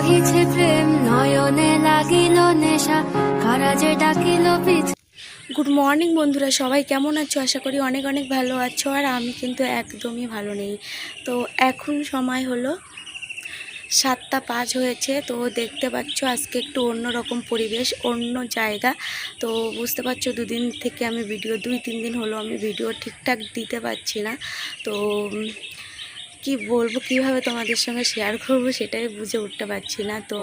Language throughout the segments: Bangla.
বাহিছে প্রেম নয়নে লাগিল নেশা কারাজে ডাকিল পিছ। গুড মর্নিং বন্ধুরা, সবাই কেমন আছো? আশা করি অনেক অনেক ভালো আছো। আর আমি কিন্তু একদমই ভালো নেই। তো এখন সময় হলো 7টা 5 হয়েছে। তো দেখতে পাচ্ছ আজকে একটু অন্যরকম পরিবেশ, অন্য জায়গা। তো বুঝতে পারছো দুদিন থেকে আমি ভিডিও 2-3 দিন হলো আমি ভিডিও ঠিকঠাক দিতে পারছি না। তো কি বলবো, কিভাবে তোমাদের সঙ্গে শেয়ার করব সেটাই বুঝে উঠতে পারছি না। তো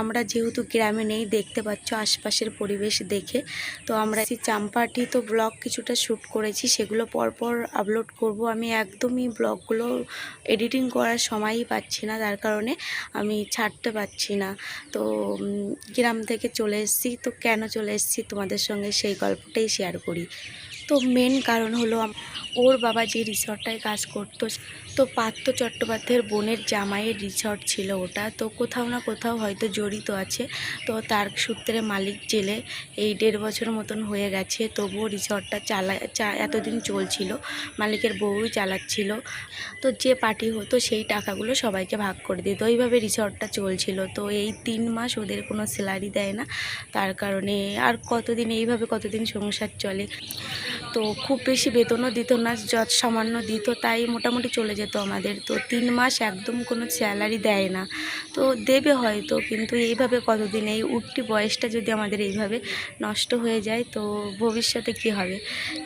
আমরা যেহেতু গ্রামে নেই, দেখতে পাচ্ছ আশপাশের পরিবেশ দেখে। তো আমরা চাম্পাটি তো ব্লগ কিছুটা শ্যুট করেছি, সেগুলো পরপর আপলোড করব। আমি একদমই ব্লগগুলো এডিটিং করার সময়ই পাচ্ছি না, তার কারণে আমি ছাড়তে পারছি না। তো গ্রাম থেকে চলে এসেছি। তো কেন চলে এসেছি তোমাদের সঙ্গে সেই গল্পটাই শেয়ার করি। তো মেন কারণ হলো ওর বাবা যে রিসর্টটায় কাজ করতো, তো পার্থ চট্টোপাধ্যায়ের বোনের জামাইয়ের রিসর্ট ছিল ওটা। তো কোথাও না কোথাও হয়তো জড়িত আছে। তো তার সূত্রে মালিক জেলে এই 1.5 বছর মতন হয়ে গেছে, তবুও রিসর্টটা এতদিন চলছিল, মালিকের বউই চালাচ্ছিল। তো যে পার্টি হতো সেই টাকাগুলো সবাইকে ভাগ করে দিত, ওইভাবে রিসর্টটা চলছিল। তো এই 3 মাস ওদের কোনো স্যালারি দেয় না, তার কারণে আর কতদিন এইভাবে কতদিন সংসার চলে। তো খুব বেশি বেতনও দিত না, যত সামান্য দিত তাই মোটামুটি চলে যেত আমাদের। তো 3 মাস একদম কোনো স্যালারি দেয় না। তো দেবে হয়তো, কিন্তু এইভাবে কতদিন, এই উঠতি বয়সটা যদি আমাদের এইভাবে নষ্ট হয়ে যায় তো ভবিষ্যতে কি হবে।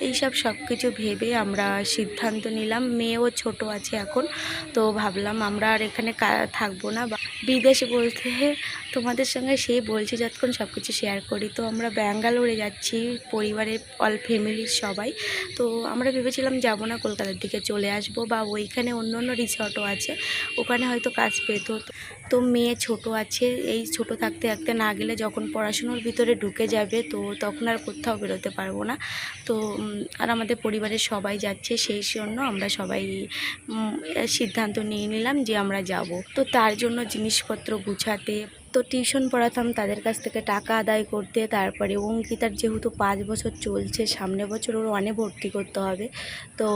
এইসব সব কিছু ভেবে আমরা সিদ্ধান্ত নিলাম, মেয়েও ছোট আছে এখন। তো ভাবলাম আমরা আর এখানে থাকবো না। বিদেশে বলতে তোমাদের সঙ্গে সেই বলছি যতক্ষণ সব কিছু শেয়ার করি। তো আমরা ব্যাঙ্গালোরে যাচ্ছি পরিবারের অল ফ্যামিলির সবাই। তো আমরা ভেবেছিলাম যাব না, কলকাতার দিকে চলে আসব, বা ওইখানে অন্য অন্য রিসর্টও আছে, ওখানে হয়তো কাজ পেত। তো মেয়ে ছোট আছে, এই ছোট থাকতে থাকতে না গেলে যখন পড়াশুনোর ভিতরে ঢুকে যাবে তো তখন আর কোথাও বেরোতে পারবো না। তো আর আমাদের পরিবারের সবাই যাচ্ছে, সেই জন্য আমরা সবাই সিদ্ধান্ত নিয়ে নিলাম যে আমরা যাব। তো তার জন্য জিনিসপত্র গুছাতে, তো টিউশন পড়াতাম তাদের কাছ থেকে টাকা আদায় করতে, তারপরে অঙ্কিতার যেহেতু 5 বছর চলছে, সামনের বছর ওর 1-এ ভর্তি করতে হবে। তো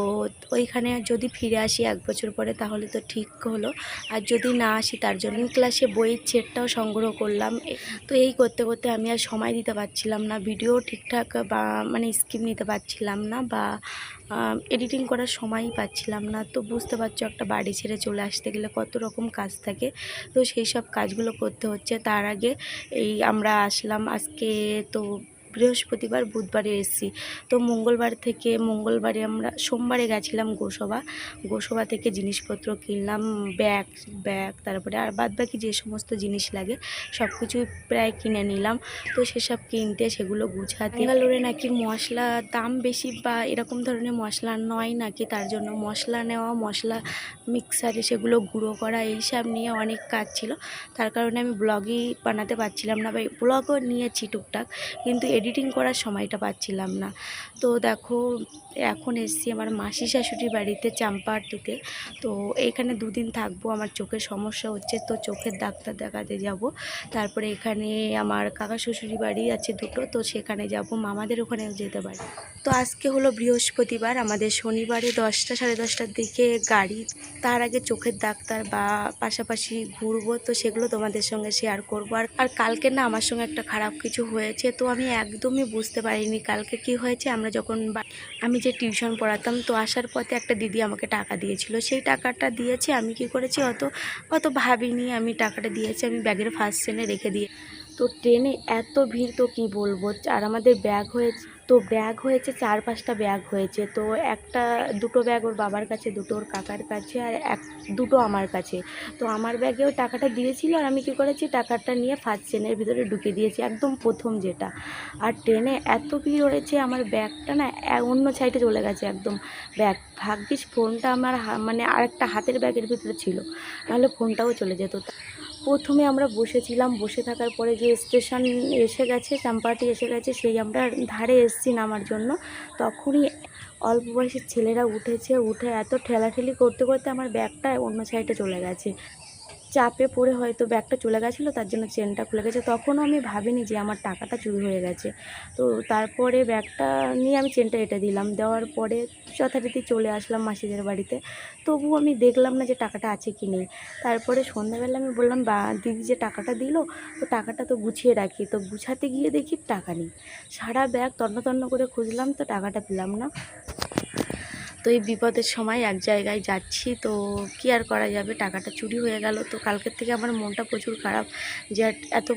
ওইখানে যদি ফিরে আসি 1 বছর পরে তাহলে তো ঠিক হলো, আর যদি না আসি তার জন্য ক্লাসে বইয়ের সেটটাও সংগ্রহ করলাম। তো এই করতে করতে আমি আর সময় দিতে পারছিলাম না, ভিডিও ঠিকঠাক বা মানে স্কিপ নিতে পারছিলাম না, বা এডিটিং করার সময়ই পাচ্ছিলাম না। তো বুঝতে পারছো একটা বাড়ি ছেড়ে চলে আসতে গেলে কত রকম কাজ থাকে, তো সেই সব কাজগুলো করতে হচ্ছে। তার আগে এই আমরা আসলাম আজকে তো বৃহস্পতিবার, বুধবারে এসেছি। তো মঙ্গলবারে আমরা সোমবারে গেছিলাম গোসবা থেকে জিনিসপত্র কিনলাম, ব্যাগ তারপরে আর বাদবাকি যে সমস্ত জিনিস লাগে সব কিছুই প্রায় কিনে নিলাম। তো সেসব কিনতে, সেগুলো গুছাতে, ব্যাঙ্গালোরে নাকি মশলা দাম বেশি বা এরকম ধরনের মশলা নয় নাকি, তার জন্য মশলা নেওয়া, মশলা মিক্সারে সেগুলো গুঁড়ো করা, এইসব নিয়ে অনেক কাজ ছিল। তার কারণে আমি ব্লগই বানাতে পারছিলাম না, বা ব্লগও নিয়েছি টুকটাক, কিন্তু এডিটিং করার সময়টা পাচ্ছিলাম না। তো দেখো এখন এসছি আমার মাসি শাশুড়ির বাড়িতে চাম্পাহাটিতে। তো এইখানে 2 দিন থাকবো, আমার চোখের সমস্যা হচ্ছে তো চোখের ডাক্তার দেখাতে যাব। তারপরে এখানে আমার কাকা শ্বশুরি বাড়ি আছে 2টো, তো সেখানে যাব, মামাদের ওখানেও যেতে পারি। তো আজকে হলো বৃহস্পতিবার, আমাদের শনিবারে 10টা 10:30টার দিকে গাড়ি। তার আগে চোখের ডাক্তার বা পাশাপাশি ঘুরবো, তো সেগুলো তোমাদের সঙ্গে শেয়ার করবো। আর কালকে না আমার সঙ্গে একটা খারাপ কিছু হয়েছে, তো আমি একদমই বুঝতে পারিনি কালকে কি হয়েছে। আমি যে টিউশন পড়াতাম, তো আসার পথে একটা দিদি আমাকে টাকা দিয়েছিল, সেই টাকাটা দিয়েছে। আমি কি করেছি, অত ভাবিনি, আমি টাকাটা দিয়েছি, আমি ব্যাগের ফার্স্ট সেনে রেখে দিয়ে। তো ট্রেনে এত ভিড়, তো কি বলবো। আর আমাদের ব্যাগ হয়েছে 4-5টা ব্যাগ হয়েছে। তো দুটো ব্যাগ ওর বাবার কাছে, দুটো ওর কাকার কাছে, আর দুটো আমার কাছে। তো আমার ব্যাগেও টাকাটা দিয়েছিল, আর আমি কী করেছি, টাকাটা নিয়ে ফার্স্ট ট্রেনের ভিতরে ঢুকে দিয়েছি, একদম প্রথম যেটা। আর ট্রেনে এত ভিড় হয়েছে, আমার ব্যাগটা না অন্য সাইডে চলে গেছে একদম ব্যাগ। ভাগ্যিস ফোনটা আমার মানে আরেকটা হাতের ব্যাগের ভিতরে ছিল, নাহলে ফোনটাও চলে যেত। প্রথমে আমরা বসেছিলাম, বসে থাকার পরে যে স্টেশন এসে গেছে, চাম্পাহাটি এসে গেছে, সেই আমরা ধারে এসেছি নামার জন্য, তখনই অল্প বয়সের ছেলেরা উঠে এত ঠেলাঠেলি করতে করতে আমার ব্যাগটা অন্য সাইডে চলে গেছে। চাপে পড়ে হয়তো ব্যাগটা চলে গেছিলো, তার জন্য চেনটা খুলে গেছে। তখনও আমি ভাবিনি যে আমার টাকাটা চুরি হয়ে গেছে। তো তারপরে ব্যাগটা নিয়ে আমি চেনটা এঁটে দিলাম, দেওয়ার পরে যথারীতি চলে আসলাম মাসিদের বাড়িতে। তবুও আমি দেখলাম না যে টাকাটা আছে কি নেই। তারপরে সন্ধ্যাবেলা আমি বললাম, দিদি যে টাকাটা দিল, তো টাকাটা তো গুছিয়ে রাখি। তো গুছাতে গিয়ে দেখি টাকা নেই। সারা ব্যাগ তন্ন তন্ন করে খুঁজলাম, তো টাকাটা পেলাম না। তো এই বিপদের সময় এক জায়গায় যাচ্ছি, তো কী আর করা যাবে, টাকাটা চুরি হয়ে গেল। তো কালকের থেকে আমার মনটা প্রচুর খারাপ যে এত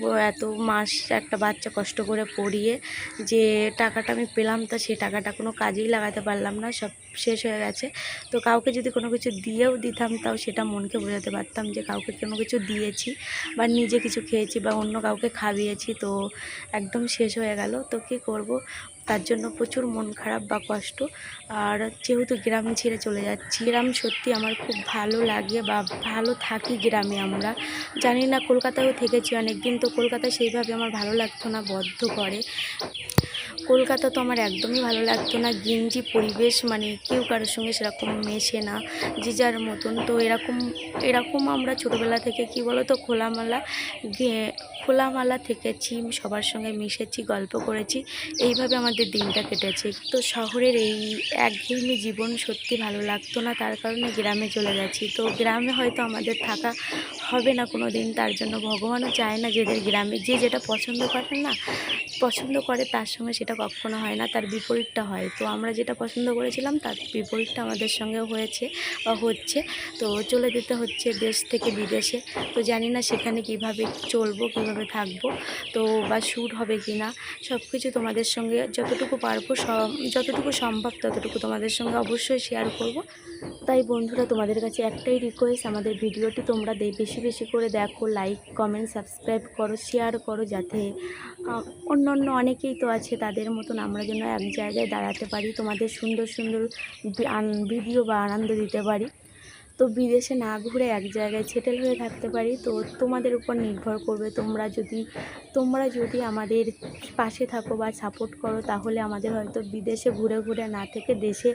মাস একটা বাচ্চা কষ্ট করে পড়িয়ে যে টাকাটা আমি পেলাম, তা সেই টাকাটা কোনো কাজেই লাগাতে পারলাম না, সব শেষ হয়ে গেছে। তো কাউকে যদি কোনো কিছু দিয়েও দিতাম, তাও সেটা মনকে বোঝাতে পারতাম যে কাউকে কোনো কিছু দিয়েছি বা নিজে কিছু খেয়েছি বা অন্য কাউকে খাইয়েছি, তো একদম শেষ হয়ে গেল। তো কী করব, তার জন্য প্রচুর মন খারাপ বা কষ্ট। আর যেহেতু গ্রামে ছেড়ে চলে যাচ্ছি, গ্রাম সত্যি আমার খুব ভালো লাগে বা ভালো থাকি গ্রামে। আমরা জানি না, কলকাতায়ও থেকেছি অনেক দিন, তো কলকাতায় সেইভাবে আমার ভালো লাগতো না, বদ্ধ করে। কলকাতা তো আমার একদমই ভালো লাগতো না, গেঞ্জি পরিবেশ, মানে কেউ কারোর সঙ্গে সেরকম মেশে না, যে যার মতন। তো এরকম আমরা ছোটোবেলা থেকে কী বলো তো, খোলামেলা থেকেছি, সবার সঙ্গে মিশেছি, গল্প করেছি, এইভাবে আমাদের দিনটা কেটেছে। তো শহরের এই একঘেয়েমি জীবন সত্যি ভালো লাগতো না, তার কারণে গ্রামে চলে গেছি। তো গ্রামে হয়তো আমাদের থাকা হবে না কোনো দিন, তার জন্য ভগবানও চায় না যেদের গ্রামে, যে যেটা পছন্দ করে তার সঙ্গে সেটা কখনো হয় না, তার বিপরীতটা হয়। তো আমরা যেটা পছন্দ করেছিলাম তার বিপরীতটা আমাদের সঙ্গেও হয়েছে বা হচ্ছে। তো চলে যেতে হচ্ছে দেশ থেকে বিদেশে। তো জানি না সেখানে কিভাবে চলবো, কিভাবে থাকবো, তো বা শ্যুট হবে কি না, সব কিছু তোমাদের সঙ্গে যতটুকু পারবো, যতটুকু সম্ভব ততটুকু তোমাদের সঙ্গে অবশ্যই শেয়ার করব। তাই বন্ধুরা, তোমাদের কাছে একটাই রিকোয়েস্ট, আমাদের ভিডিওটি তোমরা বেশি বেশি করে দেখো, লাইক কমেন্ট সাবস্ক্রাইব করো, শেয়ার করো, যাতে অন্য অনেকেই তো আছে, তাদের মতন আমরা যেন এক জায়গায় দাঁড়াতে পারি, তোমাদের সুন্দর সুন্দর ভিডিও বা আনন্দ দিতে পারি। তো বিদেশে না ঘুরে এক জায়গায় সেটেল হয়ে থাকতে পারি। তো তোমাদের উপর নির্ভর করবে, তোমরা যদি আমাদের পাশে থাকো বা সাপোর্ট করো, তাহলে আমাদের হয়তো বিদেশে ঘুরে না থেকে দেশে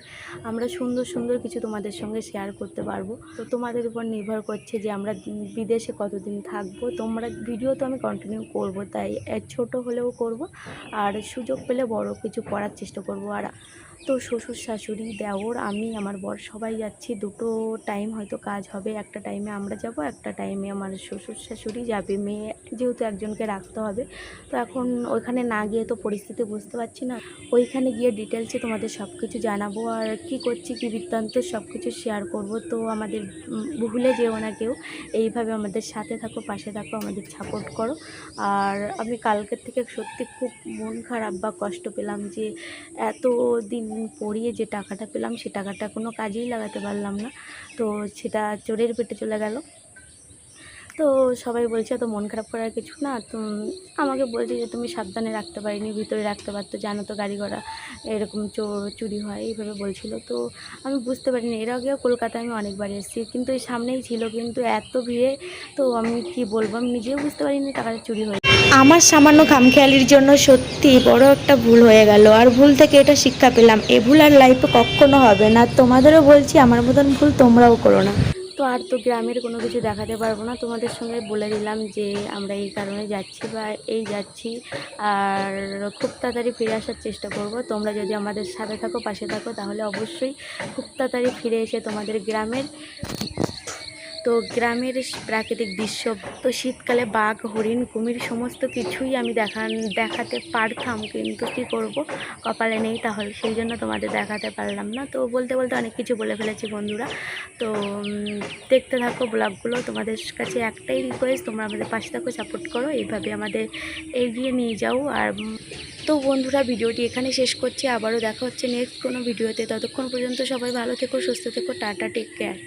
আমরা সুন্দর সুন্দর কিছু তোমাদের সঙ্গে শেয়ার করতে পারবো। তো তোমাদের উপর নির্ভর করছে যে আমরা বিদেশে কতদিন থাকবো। তোমরা ভিডিও তো আমি কন্টিনিউ করব, তাই ছোট হলেও করব, আর সুযোগ পেলে বড় কিছু করার চেষ্টা করব। আর তো শ্বশুর শাশুড়ি দেওর আমি আমার বর সবাই যাচ্ছি, দুটো টাইম হয়তো কাজ হবে, একটা টাইমে আমরা যাব, একটা টাইমে আমার শ্বশুর শাশুড়ি যাবে। মেয়ে যেহেতু একজনকে রাখতে হবে, তো এখন ওইখানে না গিয়ে তো পরিস্থিতি বুঝতে পারছি না, ওইখানে গিয়ে ডিটেলসে তোমাদের সব কিছু জানাবো, আর কি করছি কি বৃত্তান্ত সব কিছু শেয়ার করব। তো আমাদের ভুলে যেও না কেউ, এইভাবে আমাদের সাথে থাকো, পাশে থাকো, আমাদের সাপোর্ট করো। আর আমি কালকের থেকে সত্যি খুব মন খারাপ বা কষ্ট পেলাম যে এত দিন পড়িয়ে যে টাকাটা পেলাম, সে টাকাটা কোনো কাজেই লাগাতে পারলাম না, তো সেটা চোরের পেটে চলে গেল। তো সবাই বলছে তো মন খারাপ করার কিছু না, তো আমাকে বলছে যে তুমি সাবধানে রাখতে পারিনি, ভিতরে রাখতে পারতো, জানো তো গাড়ি ঘোড়া এরকম চুরি হয়, এইভাবে বলছিল। তো আমি বুঝতে পারিনি, এর আগেও কলকাতায় আমি অনেকবার এসেছি, কিন্তু এই সামনেই ছিল, কিন্তু এত ভিড়ে তো আমি কি বলবো, আমি নিজেও বুঝতে পারিনি টাকাটা চুরি হয়ে। আমার সামান্য খামখেয়ালির জন্য সত্যি বড় একটা ভুল হয়ে গেল, আর ভুল থেকে এটা শিক্ষা পেলাম, এ ভুল আর লাইফে কখনো হবে না। তোমাদেরও বলছি, আমার মতন ভুল তোমরাও করো না। তো আর তো গ্রামের কোনো কিছু দেখাতে পারবো না, তোমাদের সঙ্গে বলে দিলাম যে আমরা এই কারণে যাচ্ছি বা যাচ্ছি, আর খুব তাড়াতাড়ি ফিরে আসার চেষ্টা করব। তোমরা যদি আমাদের সাথে থাকো, পাশে থাকো, তাহলে অবশ্যই খুব তাড়াতাড়ি ফিরে এসে তোমাদের গ্রামের প্রাকৃতিক দৃশ্য, তো শীতকালে বাঘ, হরিণ, কুমির সমস্ত কিছুই আমি দেখাতে পারতাম, কিন্তু কী করব, কপালে নেই, তাহলে সেই জন্য তোমাদের দেখাতে পারলাম না। তো বলতে অনেক কিছু বলে ফেলেছি বন্ধুরা। তো দেখতে থাকো ব্লগগুলো, তোমাদের কাছে একটাই রিকোয়েস্ট, তোমরা আমাদের পাশে থাকো, সাপোর্ট করো, এইভাবে আমাদের এগিয়ে নিয়ে যাও। আর তো বন্ধুরা, ভিডিওটি এখানে শেষ করছি, আবারও দেখা হচ্ছে নেক্সট কোনো ভিডিওতে। ততক্ষণ পর্যন্ত সবাই ভালো থেকো, সুস্থ থেকো, টাটা, টেক কেয়ার।